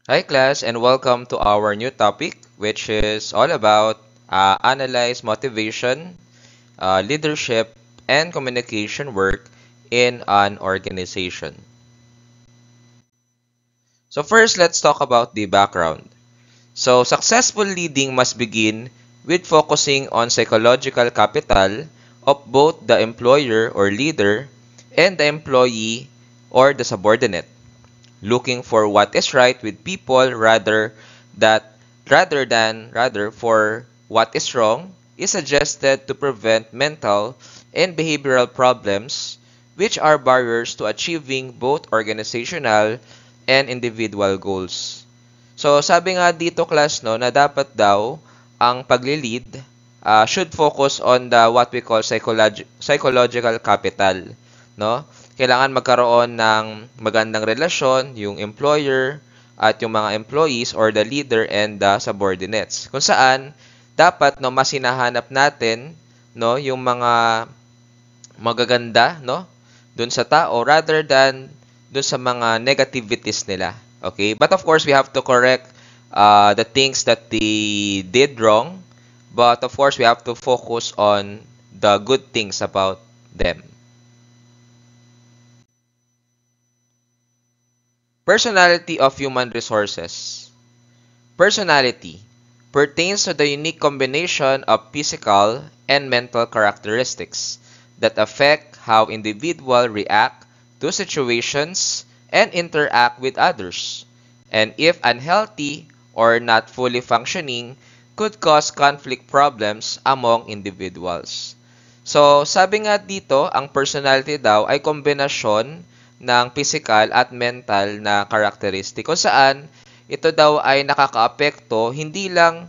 Hi class and welcome to our new topic which is all about analyze motivation, leadership, and communication work in an organization. So first, let's talk about the background. So successful leading must begin with focusing on psychological capital of both the employer or leader and the employee or the subordinate, looking for what is right with people rather for what is wrong is suggested to prevent mental and behavioral problems which are barriers to achieving both organizational and individual goals. So sabi nga dito class no na dapat daw ang pagli-lead should focus on the what we call psychological capital, no? Kailangan magkaroon ng magandang relasyon yung employer at yung mga employees or the leader and the subordinates. Kung saan dapat no mas hinahanap natin no yung mga magaganda no dun sa tao rather than dun sa mga negativities nila. Okay? But of course, we have to correct the things that they did wrong. But of course, we have to focus on the good things about them. Personality of human resources. Personality pertains to the unique combination of physical and mental characteristics that affect how individuals react to situations and interact with others, and if unhealthy or not fully functioning, could cause conflict problems among individuals. So, sabi nga dito, ang personality daw ay kombinasyon ng physical at mental na karakteristik kung saan ito daw ay nakakaapekto hindi lang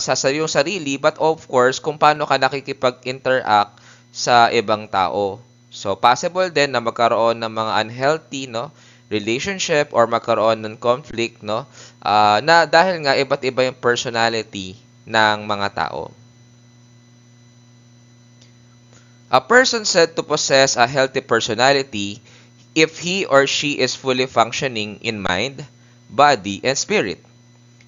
sa iyong sarili but of course kung paano ka nakikipag-interact sa ibang tao. So, possible din na magkaroon ng mga unhealthy no, relationship or magkaroon ng conflict no, na dahil nga iba't iba yung personality ng mga tao. A person said to possess a healthy personality if he or she is fully functioning in mind, body, and spirit.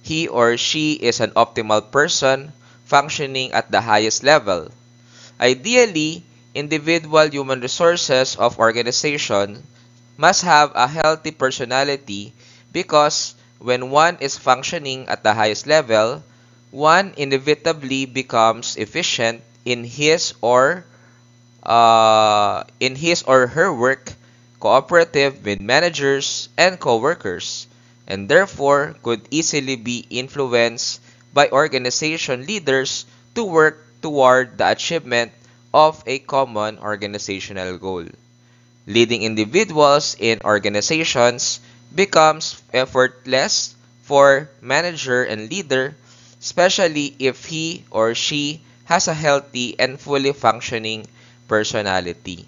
He or she is an optimal person functioning at the highest level. Ideally, individual human resources of organization must have a healthy personality because when one is functioning at the highest level, one inevitably becomes efficient in his or her work, cooperative with managers and co-workers, and therefore could easily be influenced by organization leaders to work toward the achievement of a common organizational goal. Leading individuals in organizations becomes effortless for manager and leader, especially if he or she has a healthy and fully functioning personality.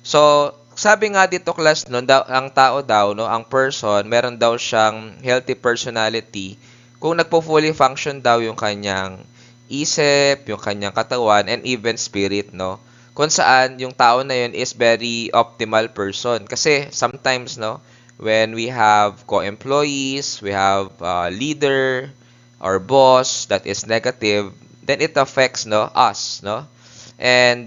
So, sabi nga dito class no, ang tao daw no, ang person, meron daw siyang healthy personality kung nagpo-fully function daw yung kanyang isip, yung kanyang katawan, and even spirit, no? Kung saan yung tao na yun is very optimal person. Kasi sometimes, no, when we have co-employees, we have leader or boss that is negative, then it affects, no, us, no? And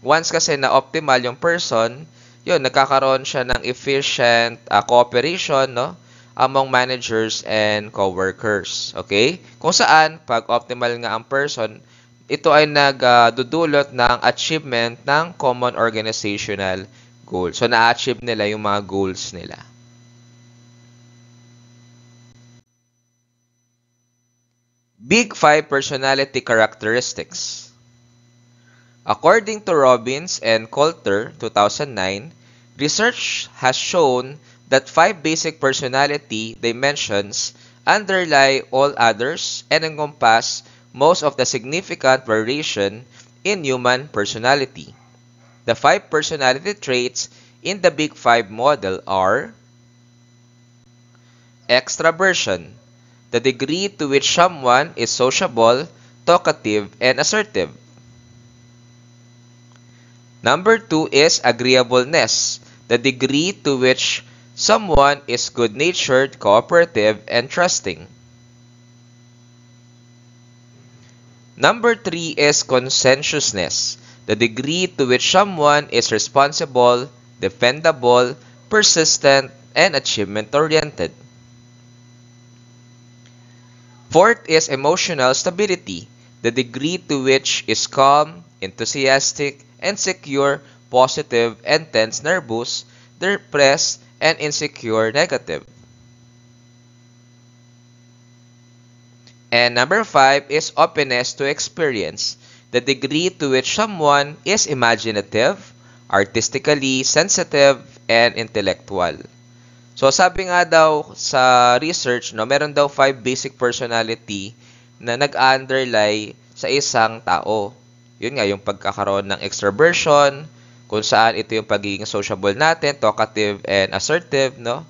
once kasi na optimal yung person, yun, nagkakaroon siya ng efficient cooperation, no? Among managers and co-workers. Okay? Kung saan, pag optimal nga ang person, ito ay nagdudulot ng achievement ng common organizational goal. So, na-achieve nila yung mga goals nila. Big 5 personality characteristics. According to Robbins and Coulter, 2009, research has shown that 5 basic personality dimensions underlie all others and encompass most of the significant variation in human personality. The 5 personality traits in the Big 5 model are extraversion, the degree to which someone is sociable, talkative, and assertive. Number 2 is agreeableness, the degree to which Someone is good-natured, cooperative, and trusting. Number 3 is conscientiousness, the degree to which someone is responsible, dependable, persistent, and achievement-oriented. Fourth is emotional stability, the degree to which is calm, enthusiastic, and secure, positive, and tense nervous, depressed, and insecure negative. And number 5 is openness to experience, the degree to which someone is imaginative, artistically sensitive, and intellectual. So sabi nga daw sa research, no, meron daw 5 basic personality na nag-underlie sa isang tao. Yun nga, yung pagkakaroon ng extroversion, kung saan ito yung pagiging sociable natin, talkative and assertive, no?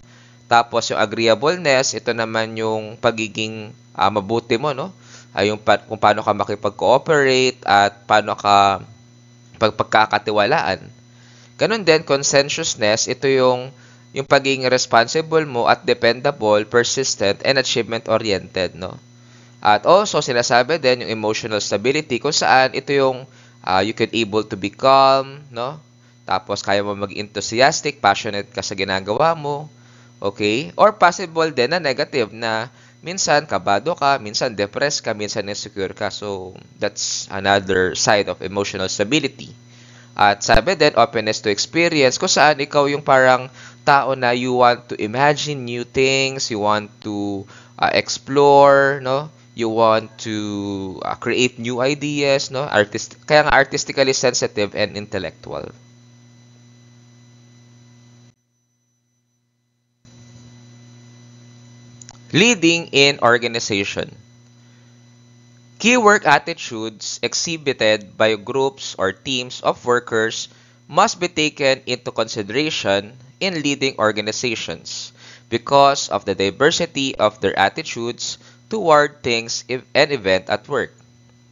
Tapos yung agreeableness, ito naman yung pagiging mabuti mo, no? Ay yung kung paano ka makipag-cooperate at paano ka pagkakatiwalaan. Ganun din, conscientiousness, ito yung pagiging responsible mo at dependable, persistent, and achievement-oriented, no? At also, sinasabi din yung emotional stability kung saan ito yung you can able to be calm, no? Tapos, kaya mo mag-enthusiastic, passionate ka sa ginagawa mo, okay? Or possible din na negative na minsan kabado ka, minsan depressed ka, minsan insecure ka. So, that's another side of emotional stability. At sabi din, openness to experience, kung saan ikaw yung parang tao na you want to imagine new things, you want to explore, no? You want to create new ideas, no? Kaya nga artistically sensitive and intellectual. Leading in organization. Key work attitudes exhibited by groups or teams of workers must be taken into consideration in leading organizations because of the diversity of their attitudes toward things and event at work.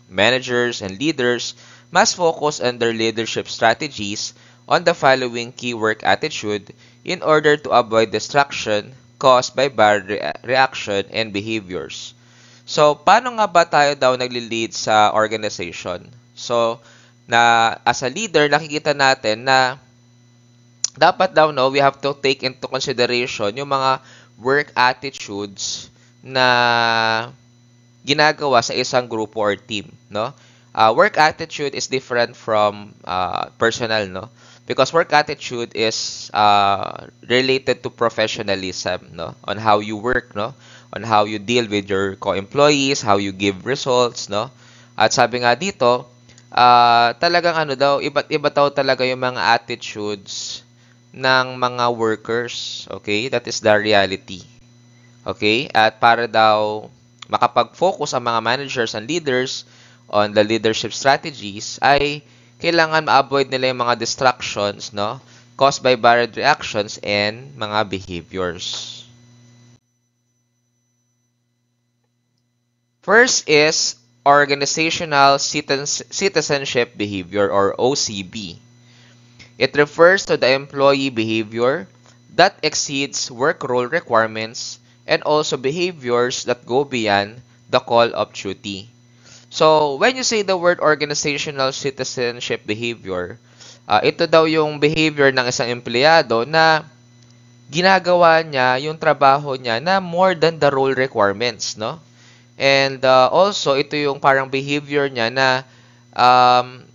Managers and leaders must focus on their leadership strategies on the following key work attitude in order to avoid distraction caused by bad reaction and behaviors. So, paano nga ba tayo daw nagli-lead sa organization? So, as a leader, nakikita natin na dapat daw, no, we have to take into consideration yung mga work attitudes na ginagawa sa isang grupo or team, no? Work attitude is different from personal, no? Because work attitude is related to professionalism, no? On how you work, no? On how you deal with your co-employees, how you give results, no? At sabi nga dito, talagang ano daw, iba't iba daw talaga yung mga attitudes ng mga workers, okay? That is the reality. Okay? At para daw makapag-focus ang mga managers and leaders on the leadership strategies ay kailangan ma-avoid nila yung mga distractions, no? Caused by bad reactions and mga behaviors. First is organizational citizenship behavior or OCB. It refers to the employee behavior that exceeds work role requirements and also behaviors that go beyond the call of duty. So, when you say the word organizational citizenship behavior, ito daw yung behavior ng isang empleyado na ginagawa niya yung trabaho niya na more than the role requirements, no? And also, ito yung parang behavior niya na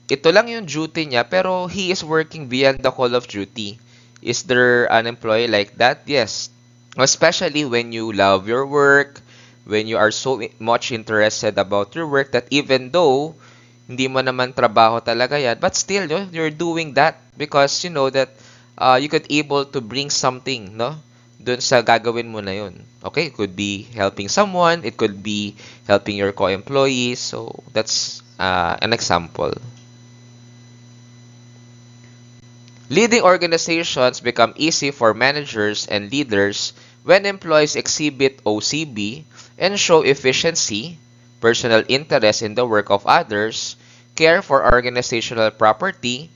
ito lang yung duty niya pero he is working beyond the call of duty. Is there an employee like that? Yes. Especially when you love your work, when you are so much interested about your work that even though hindi mo naman trabaho talaga yan, but still, you're doing that because you know that you could able to bring something, no? Dun sa gagawin mo na yun. Okay, it could be helping someone, it could be helping your co-employees. So, that's an example. Leading organizations become easy for managers and leaders when employees exhibit OCB and show efficiency, personal interest in the work of others, care for organizational property,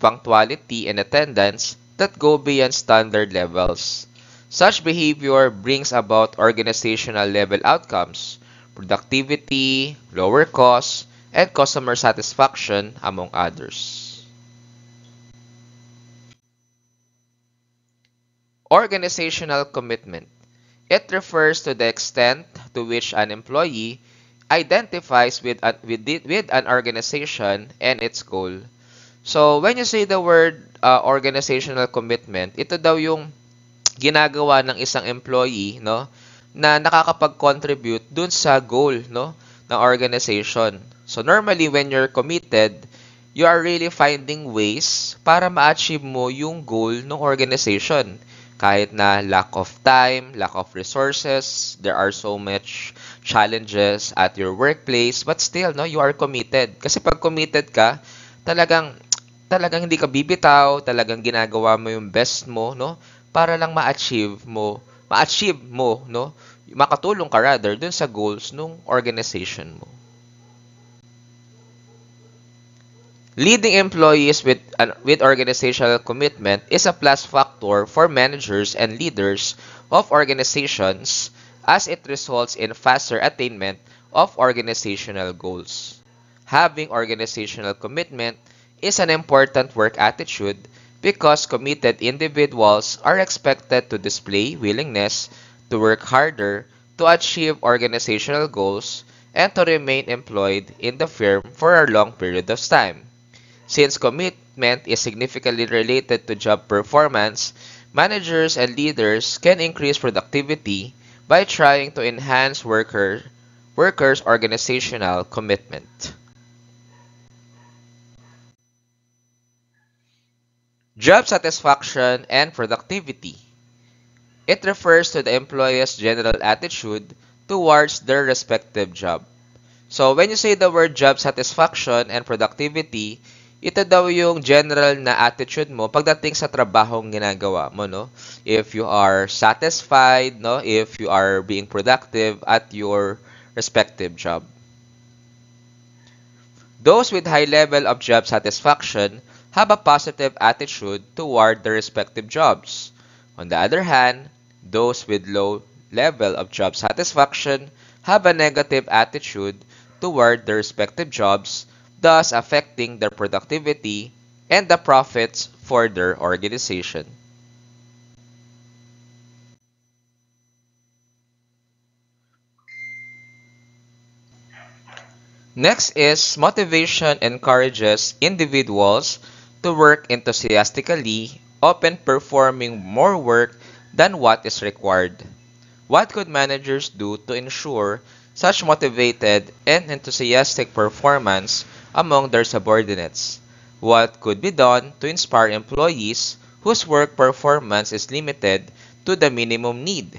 punctuality, and attendance that go beyond standard levels. Such behavior brings about organizational level outcomes, productivity, lower costs, and customer satisfaction, among others. Organizational commitment. It refers to the extent to which an employee identifies with an organization and its goal. So, when you say the word organizational commitment, ito daw yung ginagawa ng isang employee, no, na nakakapag-contribute dun sa goal, no, ng organization. So normally when you're committed, you are really finding ways para ma-achieve mo yung goal ng organization. Kahit na lack of time, lack of resources, there are so much challenges at your workplace, but still, no, you are committed. Kasi pag committed ka, talagang talagang hindi ka bibitaw, talagang ginagawa mo yung best mo, no? Para lang ma-achieve mo, no? Makatulong ka rather dun sa goals ng organization mo. Leading employees with organizational commitment is a plus factor for managers and leaders of organizations as it results in faster attainment of organizational goals. Having organizational commitment is an important work attitude because committed individuals are expected to display willingness to work harder to achieve organizational goals and to remain employed in the firm for a long period of time. Since commitment is significantly related to job performance, managers and leaders can increase productivity by trying to enhance workers' organizational commitment. Job satisfaction and productivity. It refers to the employee's general attitude towards their respective job. So, when you say the word job satisfaction and productivity, ito daw yung general na attitude mo pagdating sa trabahong ginagawa mo, no? If you are satisfied, no? If you are being productive at your respective job. Those with high level of job satisfaction have a positive attitude toward their respective jobs. On the other hand, those with low level of job satisfaction have a negative attitude toward their respective jobs, thus affecting their productivity and the profits for their organization. Next is motivation encourages individuals to work enthusiastically, often performing more work than what is required. What could managers do to ensure such motivated and enthusiastic performance among their subordinates? What could be done to inspire employees whose work performance is limited to the minimum need?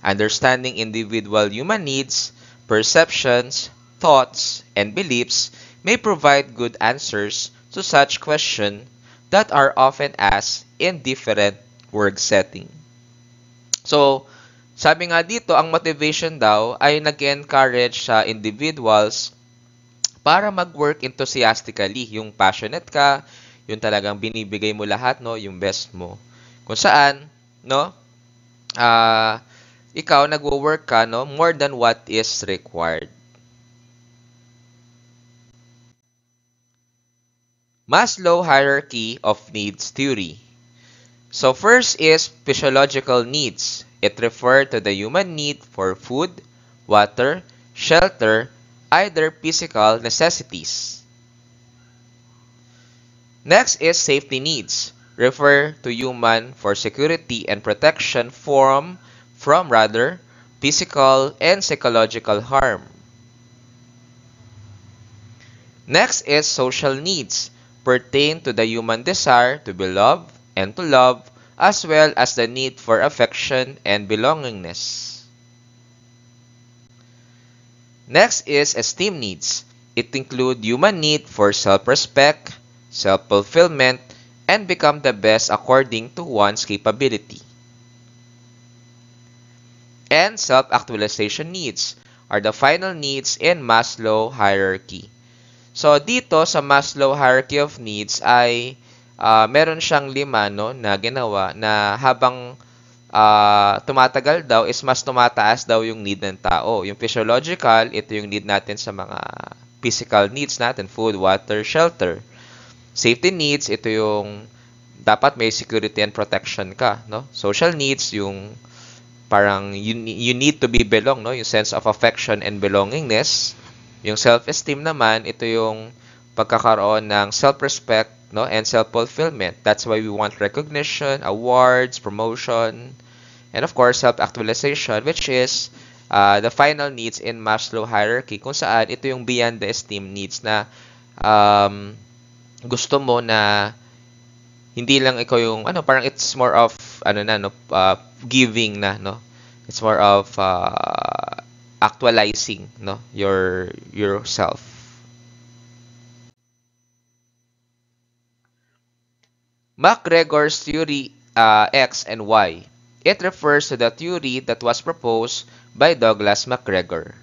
Understanding individual human needs, perceptions, thoughts, and beliefs may provide good answers to such questions that are often asked in different work setting. So, sabi nga dito, ang motivation daw ay nag-encourage sa individuals para mag-work enthusiastically. Yung passionate ka, yung talagang binibigay mo lahat, no, yung best mo. Kung saan, no, ikaw nagwo-work ka, no, more than what is required. Maslow hierarchy of needs theory. So first is physiological needs. It refers to the human need for food, water, shelter, either physical necessities. Next is safety needs. Refer to human for security and protection from rather physical and psychological harm. Next is social needs. Pertain to the human desire to be loved and to love, as well as the need for affection and belongingness. Next is esteem needs. It includes human need for self-respect, self-fulfillment, and become the best according to one's capability. And self-actualization needs are the final needs in Maslow hierarchy. So, dito sa Maslow hierarchy of needs ay meron siyang 5, no, na ginawa na habang tumatagal daw is mas tumataas daw yung need ng tao. Yung physiological, ito yung need natin sa mga physical needs natin, food, water, shelter. Safety needs, ito yung dapat may security and protection ka, no? Social needs, yung parang you need to be belong, no? Yung sense of affection and belongingness. Yung self-esteem naman, ito yung pagkakaroon ng self-respect, no, and self-fulfillment. That's why we want recognition, awards, promotion, and of course, self-actualization, which is the final needs in Maslow hierarchy, kung saan ito yung beyond the esteem needs na um, gusto mo na hindi lang ikaw yung parang it's more of giving na, no, it's more of actualizing, no, yourself. MacGregor's theory X and Y. It refers to the theory that was proposed by Douglas MacGregor.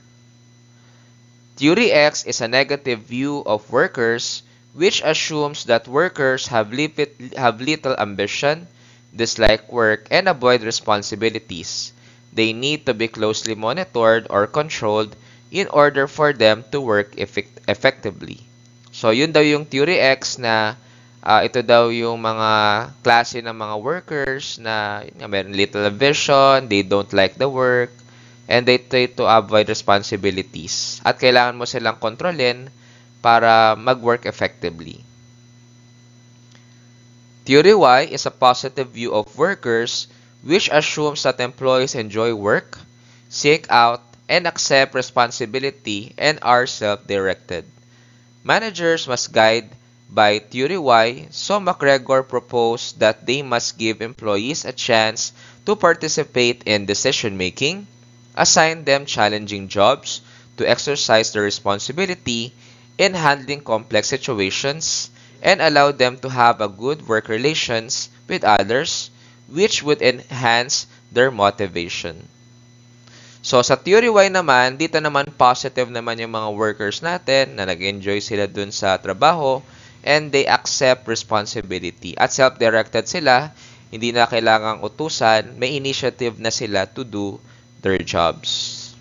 Theory X is a negative view of workers which assumes that workers have little ambition, dislike work, and avoid responsibilities. They need to be closely monitored or controlled in order for them to work effectively. So, yun daw yung Theory X na ito daw yung mga klase ng mga workers na meron little ambition, they don't like the work, and they try to avoid responsibilities. At kailangan mo silang kontrolin para mag-work effectively. Theory Y is a positive view of workers which assumes that employees enjoy work, seek out, and accept responsibility and are self-directed. Managers must guide by Theory Y, so MacGregor proposed that they must give employees a chance to participate in decision-making, assign them challenging jobs, to exercise their responsibility in handling complex situations, and allow them to have a good work relations with others, which would enhance their motivation. So, sa Theory Y naman, dito naman positive naman yung mga workers natin na nag-enjoy sila dun sa trabaho and they accept responsibility. At self-directed sila, hindi na kailangang utusan, may initiative na sila to do their jobs.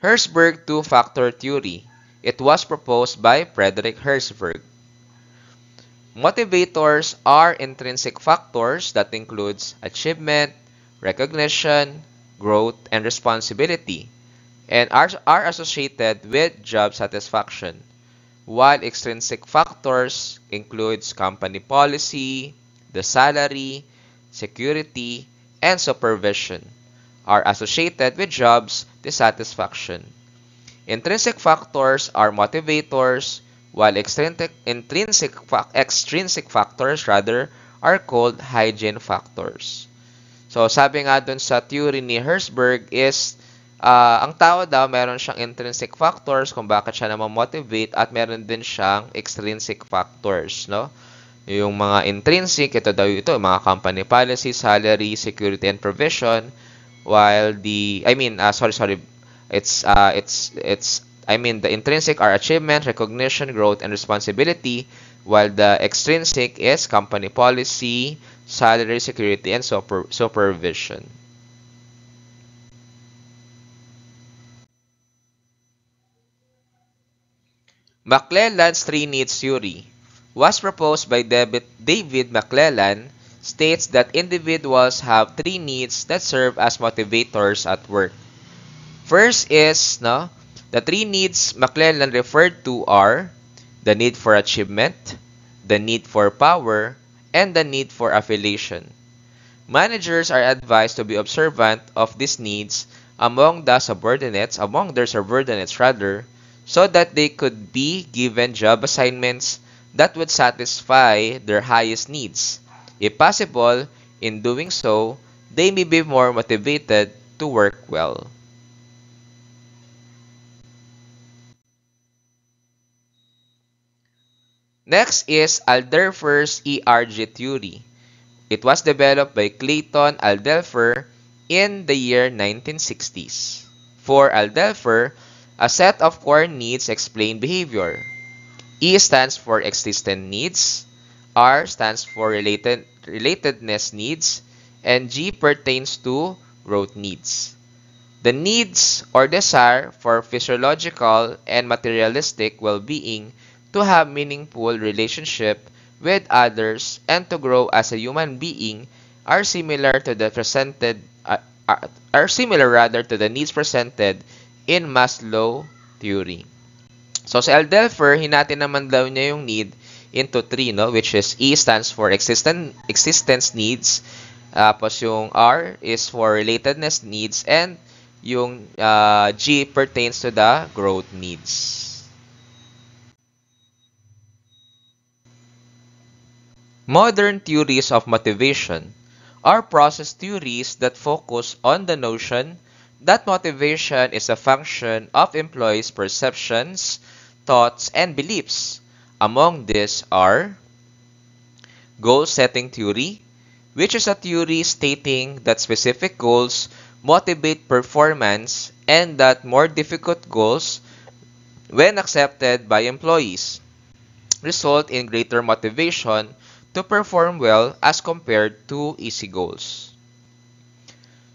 Herzberg two-factor theory. It was proposed by Frederick Herzberg. Motivators are intrinsic factors that includes achievement, recognition, growth, and responsibility, and are associated with job satisfaction, while extrinsic factors includes company policy, the salary, security, and supervision, are associated with jobs dissatisfaction. Intrinsic factors are motivators, while extrinsic factors are called hygiene factors. So, sabi nga dun sa theory ni Herzberg is ang tao daw meron siyang intrinsic factors kung bakit siya na-motivate at meron din siyang extrinsic factors, no? Yung mga intrinsic, ito daw ito, mga company policy, salary, security, and provision, while the the intrinsic are achievement, recognition, growth, and responsibility, while the extrinsic is company policy, salary, security, and supervision. McClelland's three needs theory was proposed by David McClelland, states that individuals have three needs that serve as motivators at work. First is, the three needs McClelland referred to are the need for achievement, the need for power, and the need for affiliation. Managers are advised to be observant of these needs among their subordinates, so that they could be given job assignments that would satisfy their highest needs. If possible, in doing so, they may be more motivated to work well. Next is Alderfer's ERG theory. It was developed by Clayton Alderfer in the year 1960s. For Alderfer, a set of core needs explain behavior. E stands for existent needs, R stands for relatedness needs, and G pertains to growth needs. The needs or desire for physiological and materialistic well-being, to have meaningful relationship with others and to grow as a human being, are similar to the are similar rather to the needs presented in Maslow theory. So sa Aldelfer, hinati naman daw niya yung need into three, no? Which is E stands for existence needs, tapos yung R is for relatedness needs, and yung G pertains to the growth needs. Modern theories of motivation are process theories that focus on the notion that motivation is a function of employees' perceptions, thoughts, and beliefs. Among these are goal-setting theory, which is a theory stating that specific goals motivate performance and that more difficult goals, when accepted by employees, result in greater motivation to perform well as compared to easy goals.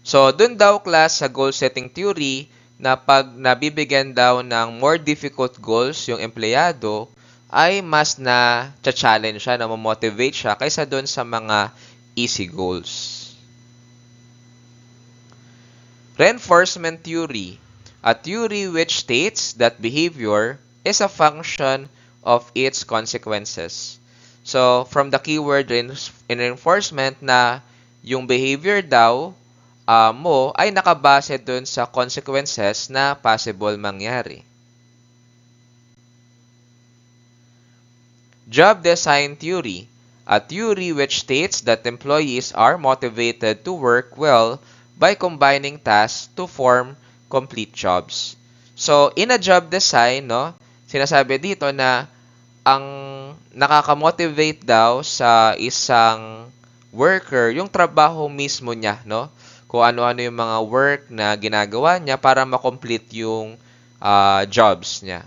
So, dun daw class sa goal-setting theory na pag nabibigyan daw ng more difficult goals yung empleyado, ay mas na challenge siya, na motivate siya kaysa dun sa mga easy goals. Reinforcement theory, a theory which states that behavior is a function of its consequences. So, from the keyword in reinforcement na yung behavior daw mo ay nakabase dun sa consequences na possible mangyari. Job design theory, a theory which states that employees are motivated to work well by combining tasks to form complete jobs. So, in a job design, no, sinasabi dito na ang nakaka-motivate daw sa isang worker yung trabaho mismo niya, no? Kung ano-ano yung mga work na ginagawa niya para ma-complete yung jobs niya.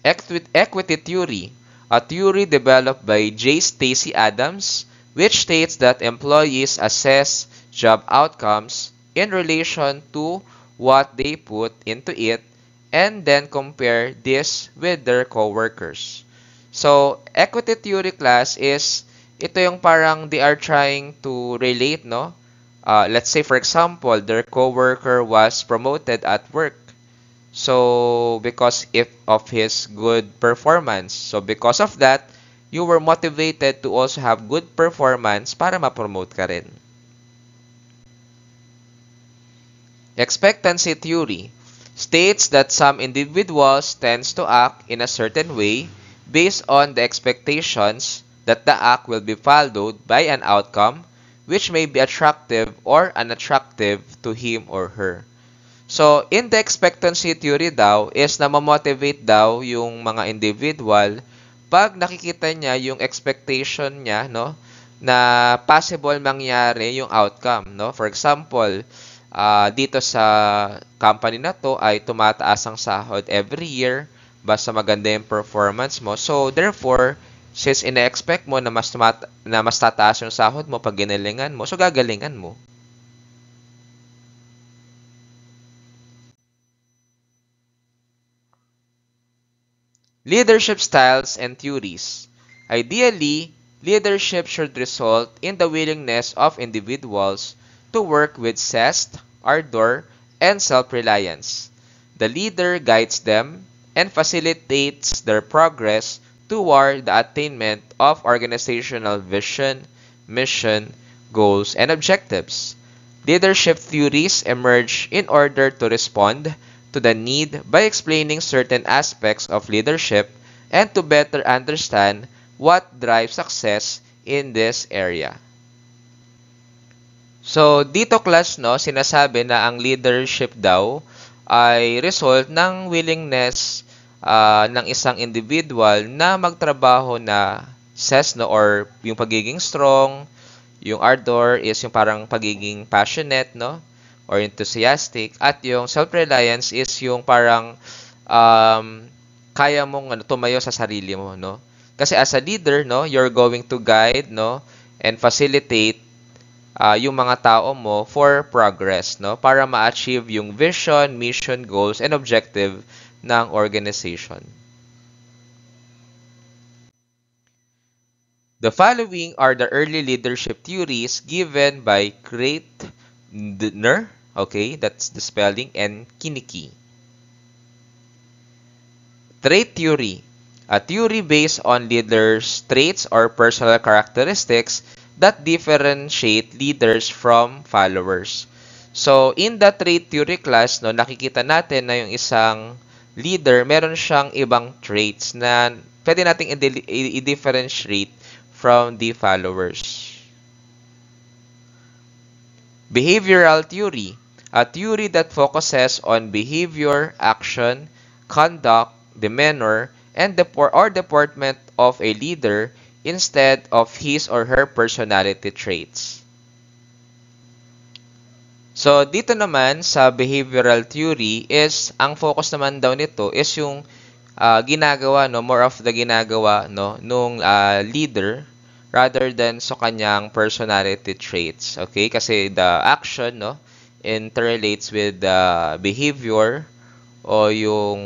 Equity theory, a theory developed by J. Stacy Adams, which states that employees assess job outcomes in relation to what they put into it and then compare this with their coworkers. So, equity theory class is ito yung parang they are trying to relate, no? Let's say, for example, their coworker was promoted at work. So, because of his good performance. So, because of that, you were motivated to also have good performance para ma-promote ka rin. Expectancy theory states that some individuals tends to act in a certain way based on the expectations that the act will be followed by an outcome which may be attractive or unattractive to him or her. So, in the expectancy theory daw is na ma-motivate daw yung mga individual pag nakikita niya yung expectation niya, no, na possible mangyari yung outcome, no? For example, dito sa company na to ay tumataas ang sahod every year basta maganda yung performance mo. So, therefore, since ina-expect mo na mas tataas yung sahod mo pag ginalingan mo, so gagalingan mo. Leadership styles and theories. Ideally, leadership should result in the willingness of individuals to work with zest, ardor, and self-reliance. The leader guides them and facilitates their progress toward the attainment of organizational vision, mission, goals, and objectives. Leadership theories emerge in order to respond to the need by explaining certain aspects of leadership and to better understand what drives success in this area. So, dito class, no, sinasabi na ang leadership daw ay result ng willingness ng isang individual na magtrabaho na zest, no, or yung pagiging strong, yung ardor is yung parang pagiging passionate, no, or enthusiastic, at yung self-reliance is yung parang kaya mong tumayo sa sarili mo, no? Kasi as a leader, no, you're going to guide, no, and facilitate yung mga tao mo for progress, no, para ma-achieve yung vision, mission, goals, and objective ng organization. The following are the early leadership theories given by Kreitner, okay, that's the spelling, and Kinnicky. Trait theory, a theory based on leaders' traits or personal characteristics that differentiate leaders from followers. So, in the trait theory class, no, nakikita natin na yung isang leader, meron siyang ibang traits na pwede nating i-differentiate from the followers. Behavioral theory, a theory that focuses on behavior, action, conduct, demeanor, and deportment of a leader instead of his or her personality traits. So, dito naman sa behavioral theory is, ang focus naman daw nito is yung ginagawa, no, more of the ginagawa, no, nung leader rather than sa kanyang personality traits. Okay? Kasi the action, no, interrelates with the behavior o yung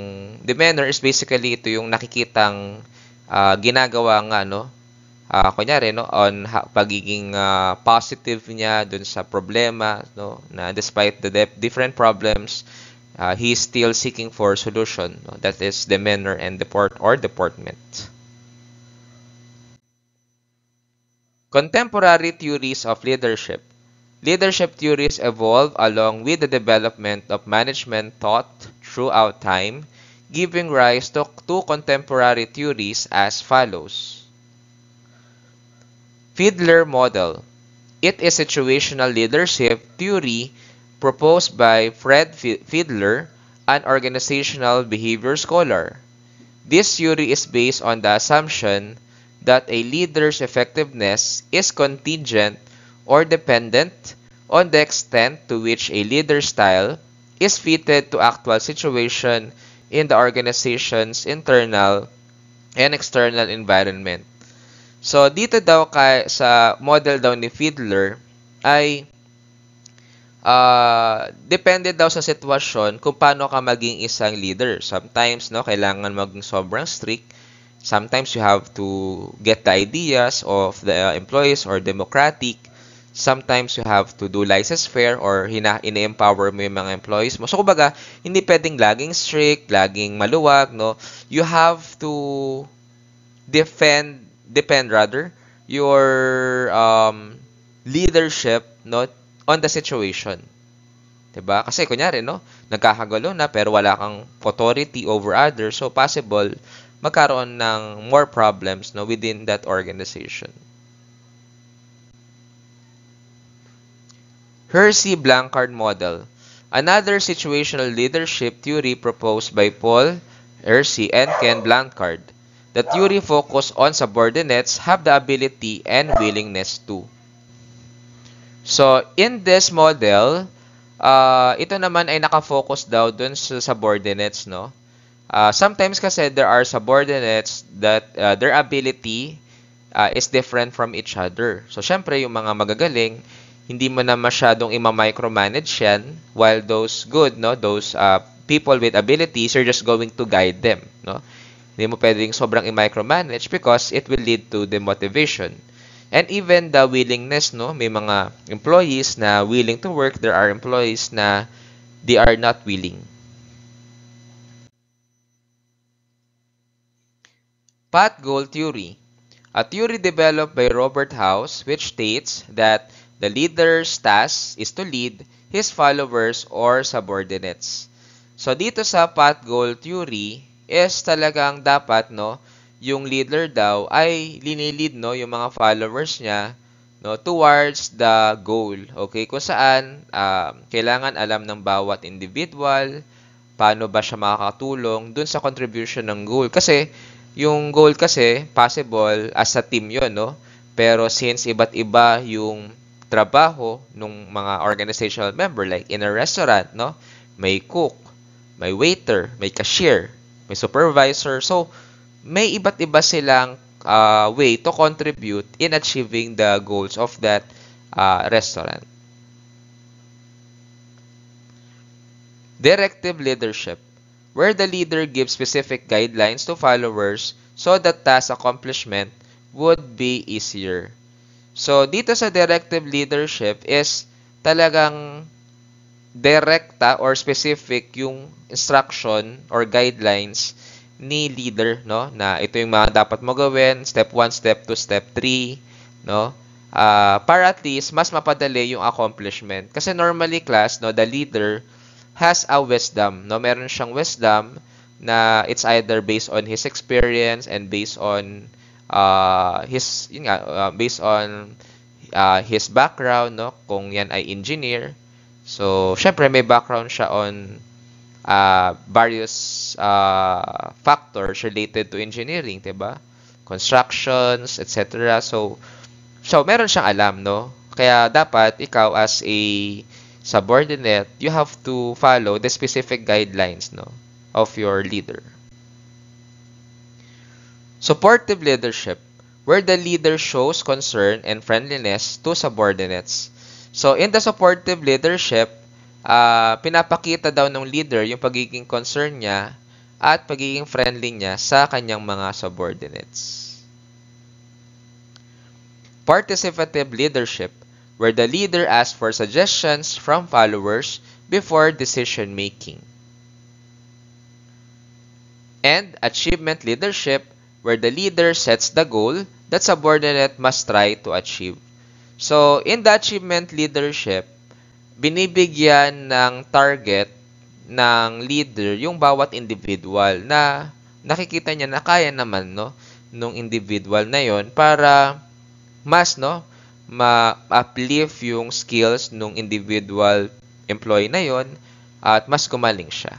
demeanor is basically ito yung nakikitang ginagawa nga, no, kunyari, no, on pagiging positive niya dun sa problema, no, na despite the different problems, he's still seeking for solution, no? That is demeanor and deportment. Contemporary theories of leadership. Leadership theories evolve along with the development of management thought throughout time, giving rise to two contemporary theories as follows. Fiedler model. It is situational leadership theory proposed by Fred Fiedler, an organizational behavior scholar. This theory is based on the assumption that a leader's effectiveness is contingent or dependent on the extent to which a leader's style is fitted to actual situation in the organization's internal and external environment. So, dito daw sa model daw ni Fiedler ay depende daw sa sitwasyon kung paano ka maging isang leader. Sometimes, no, kailangan maging sobrang strict. Sometimes you have to get the ideas of the employees or democratic. Sometimes you have to do laissez-faire or ina-empower mo yung mga employees mo. So, kumbaga, hindi pwedeng laging strict, laging maluwag, no? You have to depend rather your leadership, no, on the situation. 'Di ba? Kasi kunyari, no, nagkakagulo na pero wala kang authority over others, so possible magkaroon ng more problems, no, within that organization. Hersey-Blanchard model. Another situational leadership theory proposed by Paul Hersey and Ken Blanchard. The theory focus on subordinates have the ability and willingness to. So, in this model, ito naman ay nakafocus daw dun sa subordinates, no? Sometimes kasi there are subordinates that their ability is different from each other. So, syempre, yung mga magagaling, hindi mo na masyadong ima-micromanage yan, while those good, no, those people with abilities, you're just going to guide them, no? Hindi mo pwedeng sobrang i-micromanage because it will lead to demotivation. And even the willingness, no, may mga employees na willing to work, there are employees na they are not willing. Path goal theory. A theory developed by Robert House which states that the leader's task is to lead his followers or subordinates. So dito sa path goal theory is talagang dapat, no, yung leader daw ay linilid, no, yung mga followers niya, no, towards the goal. Okay, kung saan kailangan alam ng bawat individual paano ba siya makakatulong dun sa contribution ng goal. Kasi yung goal kasi possible as a team yon, no, pero since iba't iba yung trabaho ng mga organizational member, like in a restaurant, no, may cook, may waiter, may cashier, may supervisor. So, may iba't iba silang way to contribute in achieving the goals of that restaurant. Directive leadership, where the leader gives specific guidelines to followers so that task accomplishment would be easier. So, dito sa directive leadership is talagang direkta or specific yung instruction or guidelines ni leader, no? Na ito yung mga dapat mo gawin, step 1, step 2, step 3, no? Para at least mas mapadali yung accomplishment. Kasi normally class, no, the leader has a wisdom, no? Meron siyang wisdom na it's either based on his experience and based on based on his background, no? Kung yan ay engineer. So, syempre may background siya on various factors related to engineering, 'di ba? Constructions, etc. So meron siyang alam, no? Kaya dapat ikaw as a subordinate, you have to follow the specific guidelines, no, of your leader. Supportive leadership, where the leader shows concern and friendliness to subordinates. So, in the supportive leadership, pinapakita daw ng leader yung pagiging concern niya at pagiging friendly niya sa kanyang mga subordinates. Participative leadership, where the leader asks for suggestions from followers before decision making. And achievement leadership, where the leader sets the goal that subordinate must try to achieve. So, in the achievement leadership, binibigyan ng target ng leader yung bawat individual na nakikita niya na kaya naman, no, nung individual na yon para mas, no, ma-uplift yung skills nung individual employee na yon at mas gumaling siya.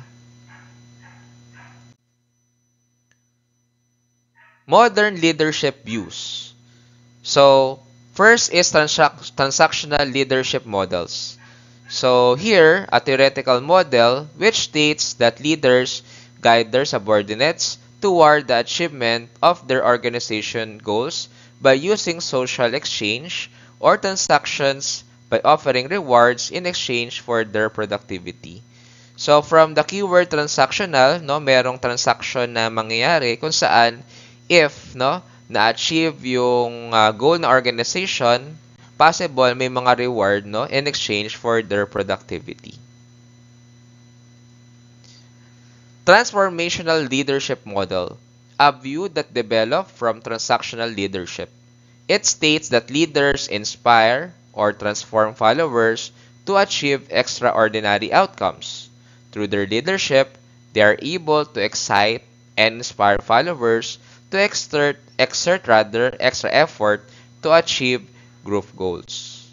Modern leadership views. So, first is transactional leadership models. So, here, a theoretical model which states that leaders guide their subordinates toward the achievement of their organization goals by using social exchange or transactions by offering rewards in exchange for their productivity. So, from the keyword transactional, no, merong transaction na mangyayari kung saan if, no, na-achieve yung goal na organization, possible may mga reward, no, in exchange for their productivity. Transformational leadership model, a view that developed from transactional leadership. It states that leaders inspire or transform followers to achieve extraordinary outcomes. Through their leadership, they are able to excite and inspire followers to exert extra effort to achieve group goals.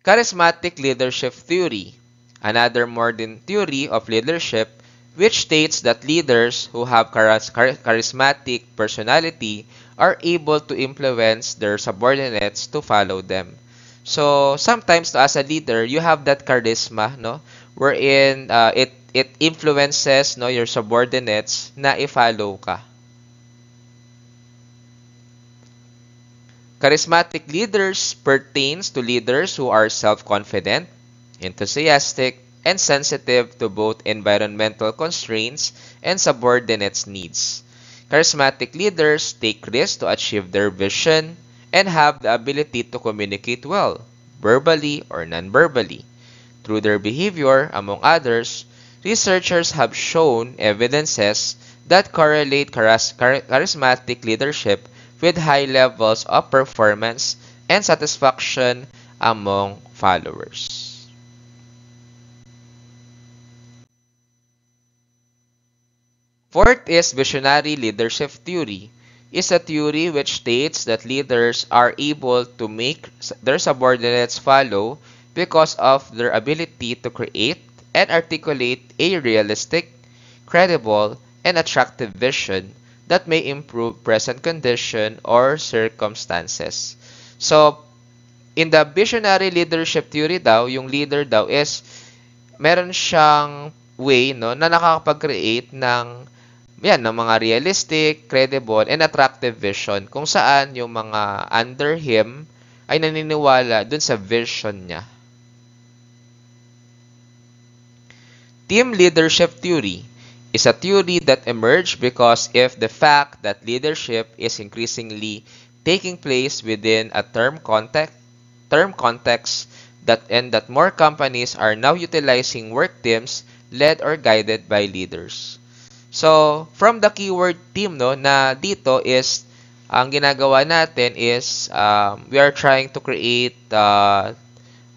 Charismatic leadership theory, another modern theory of leadership which states that leaders who have charismatic personality are able to influence their subordinates to follow them. So, sometimes as a leader, you have that charisma, no, wherein it influences, no, your subordinates na i-follow ka. Charismatic leaders pertains to leaders who are self-confident, enthusiastic, and sensitive to both environmental constraints and subordinates' needs. Charismatic leaders take risks to achieve their vision and have the ability to communicate well, verbally or non-verbally. Through their behavior, among others, researchers have shown evidences that correlate charismatic leadership with high levels of performance and satisfaction among followers. Fourth is visionary leadership theory. Is a theory which states that leaders are able to make their subordinates follow because of their ability to create and articulate a realistic, credible, and attractive vision that may improve present condition or circumstances. So, in the visionary leadership theory daw, yung leader daw is meron siyang way, no, na nakakapag-create ng mga realistic, credible, and attractive vision kung saan yung mga under him ay naniniwala dun sa vision niya. Team leadership theory is a theory that emerged because of the fact that leadership is increasingly taking place within a term context that more companies are now utilizing work teams led or guided by leaders. So, from the keyword team, no, na dito is, ang ginagawa natin is, we are trying to create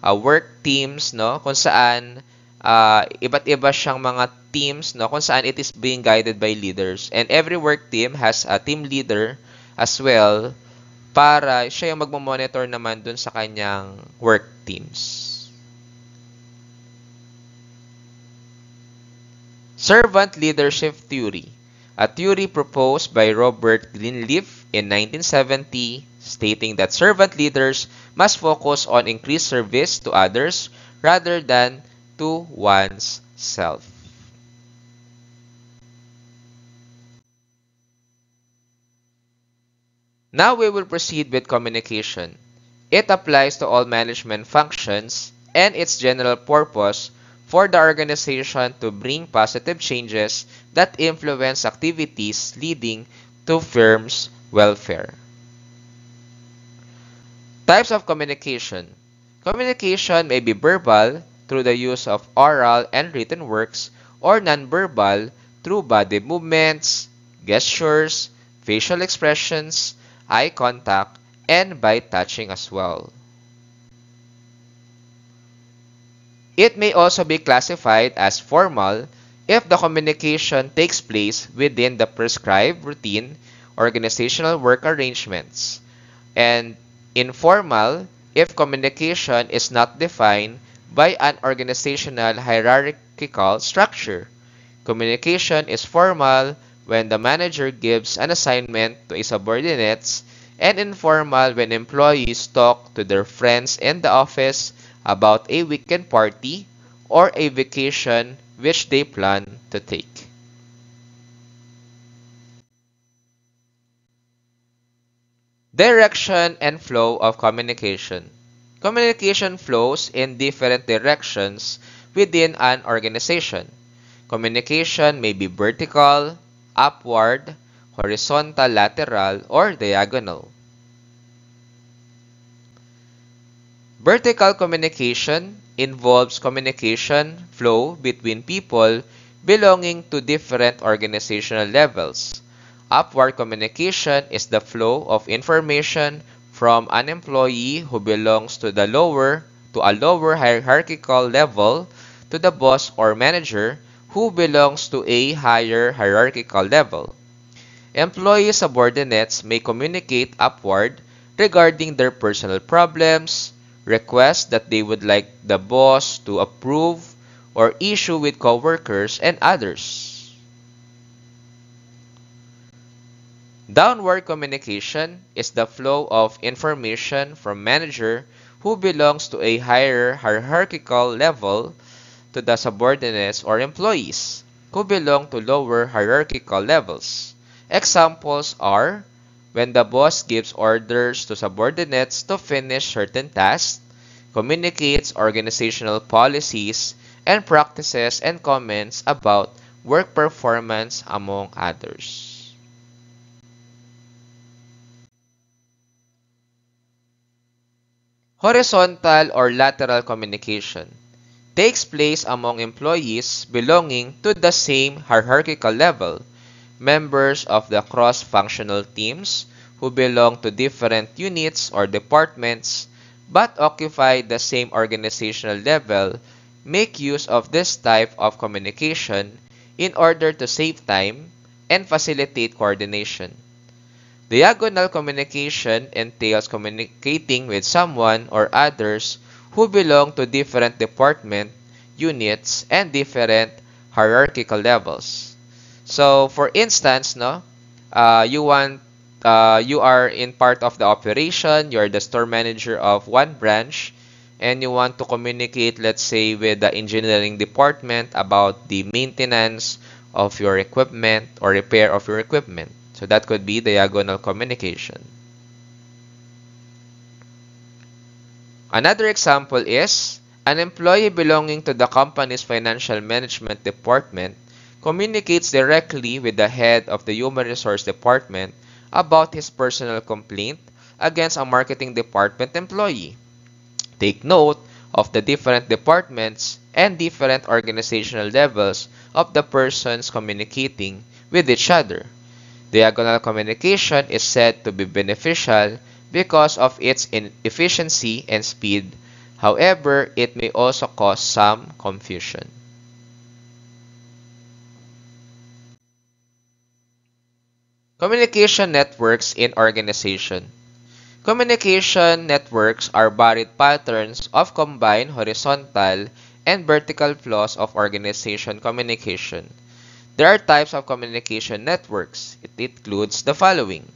work teams, no, kung saan iba't iba siyang mga teams, no, kung saan it is being guided by leaders. And every work team has a team leader as well para siya yung magmo-monitor naman dun sa kanyang work teams. Servant leadership theory, a theory proposed by Robert Greenleaf in 1970, stating that servant leaders must focus on increased service to others rather than to one's self. Now we will proceed with communication. It applies to all management functions and its general purpose for the organization to bring positive changes that influence activities leading to firm's welfare. Types of communication. Communication may be verbal through the use of oral and written works or nonverbal through body movements, gestures, facial expressions, eye contact, and by touching as well. It may also be classified as formal if the communication takes place within the prescribed routine organizational work arrangements, and informal if communication is not defined by an organizational hierarchical structure. Communication is formal when the manager gives an assignment to a subordinates, and informal when employees talk to their friends in the office about a weekend party or a vacation which they plan to take. Direction and flow of communication. Communication flows in different directions within an organization. Communication may be vertical, upward, horizontal, lateral, or diagonal. Vertical communication involves communication flow between people belonging to different organizational levels. Upward communication is the flow of information from an employee who belongs to a lower hierarchical level to the boss or manager who belongs to a higher hierarchical level. Employee subordinates may communicate upward regarding their personal problems, requests that they would like the boss to approve, or issue with coworkers and others. Downward communication is the flow of information from manager who belongs to a higher hierarchical level to the subordinates or employees who belong to lower hierarchical levels. Examples are when the boss gives orders to subordinates to finish certain tasks, communicates organizational policies and practices, and comments about work performance, among others. Horizontal or lateral communication takes place among employees belonging to the same hierarchical level, members of the cross-functional teams who belong to different units or departments but occupy the same organizational level make use of this type of communication in order to save time and facilitate coordination. Diagonal communication entails communicating with someone or others who belong to different department, units, and different hierarchical levels. So, for instance, no, you are in part of the operation, you're the store manager of one branch, and you want to communicate, let's say, with the engineering department about the maintenance of your equipment or repair of your equipment. So that could be diagonal communication. Another example is an employee belonging to the company's financial management department communicates directly with the head of the human resource department about his personal complaint against a marketing department employee. Take note of the different departments and different organizational levels of the persons communicating with each other. Diagonal communication is said to be beneficial because of its efficiency and speed. However, it may also cause some confusion. Communication networks in organization. Communication networks are varied patterns of combined horizontal and vertical flows of organization communication. There are types of communication networks. It includes the following.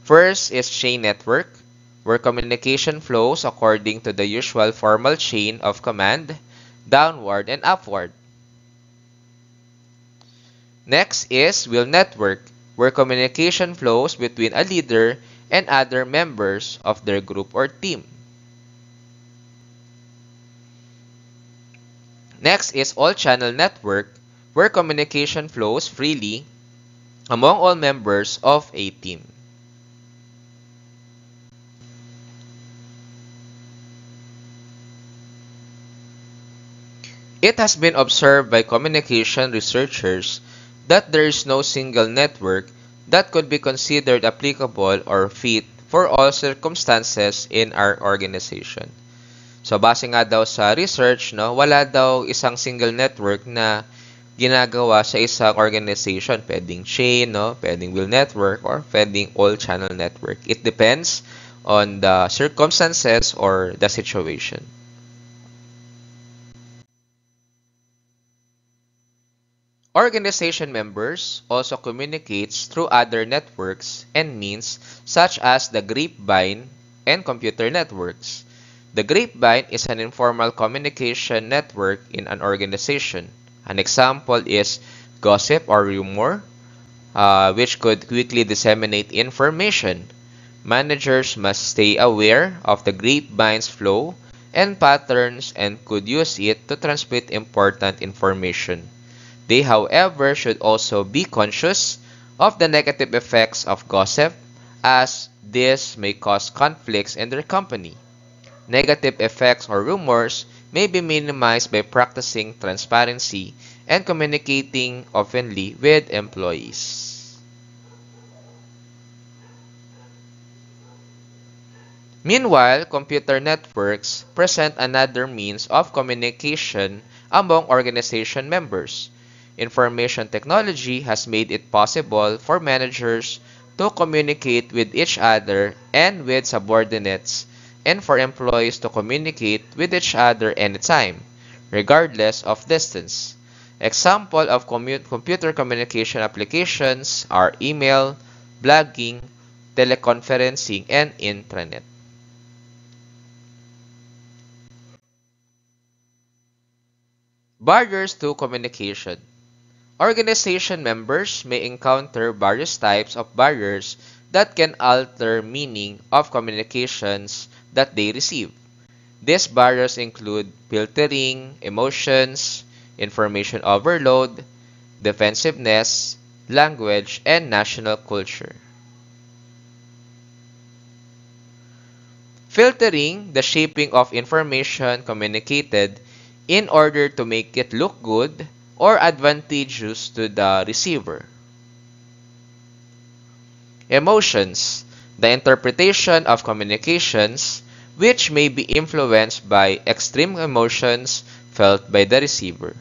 First is chain network, where communication flows according to the usual formal chain of command, downward and upward. Next is wheel network, where communication flows between a leader and other members of their group or team. Next is all-channel network, where communication flows freely among all members of a team. It has been observed by communication researchers that there is no single network that could be considered applicable or fit for all circumstances in our organization. So, base nga daw sa research, no, wala daw isang single network na ginagawa sa isang organization. Pwedeng chain, no, pwedeng wheel network, or pwedeng all-channel network. It depends on the circumstances or the situation. Organization members also communicates through other networks and means such as the grapevine and computer networks. The grapevine is an informal communication network in an organization. An example is gossip or rumor, which could quickly disseminate information. Managers must stay aware of the grapevine's flow and patterns and could use it to transmit important information. They, however, should also be conscious of the negative effects of gossip, as this may cause conflicts in their company. Negative effects or rumors may be minimized by practicing transparency and communicating openly with employees. Meanwhile, computer networks present another means of communication among organization members. Information technology has made it possible for managers to communicate with each other and with subordinates, and for employees to communicate with each other anytime, regardless of distance. Examples of computer communication applications are email, blogging, teleconferencing, and intranet. Barriers to communication. Organization members may encounter various types of barriers that can alter meaning of communications that they receive. These barriers include filtering, emotions, information overload, defensiveness, language, and national culture. Filtering, the shaping of information communicated in order to make it look good or advantageous to the receiver. Emotions, the interpretation of communications which may be influenced by extreme emotions felt by the receiver.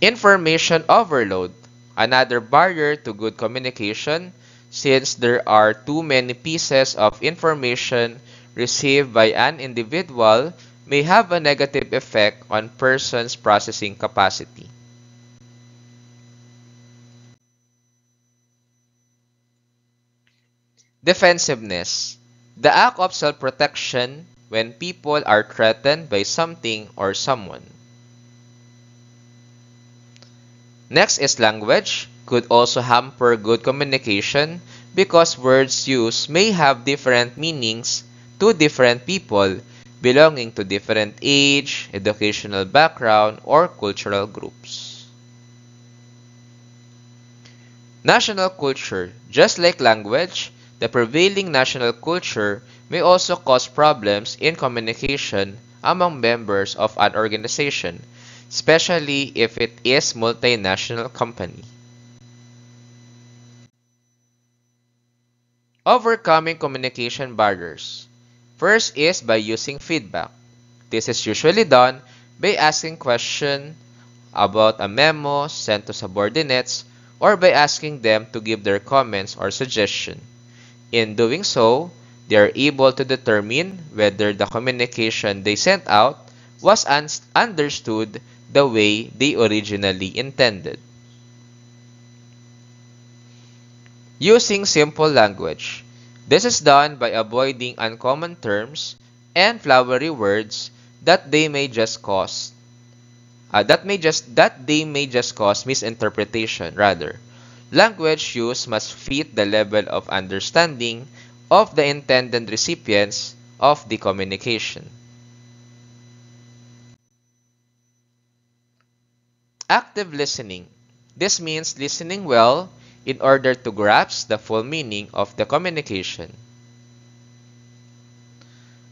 Information overload, another barrier to good communication, since there are too many pieces of information received by an individual may have a negative effect on person's processing capacity. Defensiveness. The act of self-protection when people are threatened by something or someone. Next is language. Could also hamper good communication because words used may have different meanings to different people belonging to different age, educational background, or cultural groups. National culture. Just like language, the prevailing national culture may also cause problems in communication among members of an organization, especially if it is multinational company. Overcoming communication barriers. First is by using feedback. This is usually done by asking questions about a memo sent to subordinates or by asking them to give their comments or suggestions. In doing so, they are able to determine whether the communication they sent out was understood the way they originally intended. Using simple language. This is done by avoiding uncommon terms and flowery words that they may just cause misinterpretation rather. Language use must fit the level of understanding of the intended recipients of the communication. Active listening. This means listening well in order to grasp the full meaning of the communication.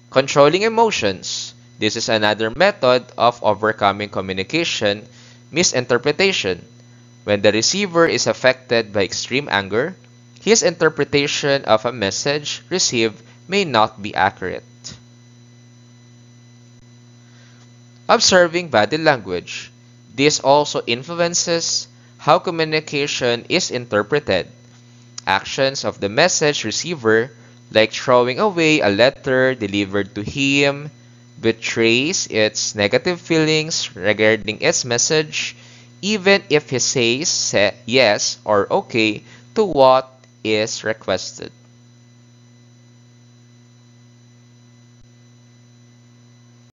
Controlling emotions. This is another method of overcoming communication misinterpretation. When the receiver is affected by extreme anger, his interpretation of a message received may not be accurate. Observing body language. This also influences how communication is interpreted. Actions of the message receiver, like throwing away a letter delivered to him, betrays its negative feelings regarding its message, even if he says yes or okay to what is requested.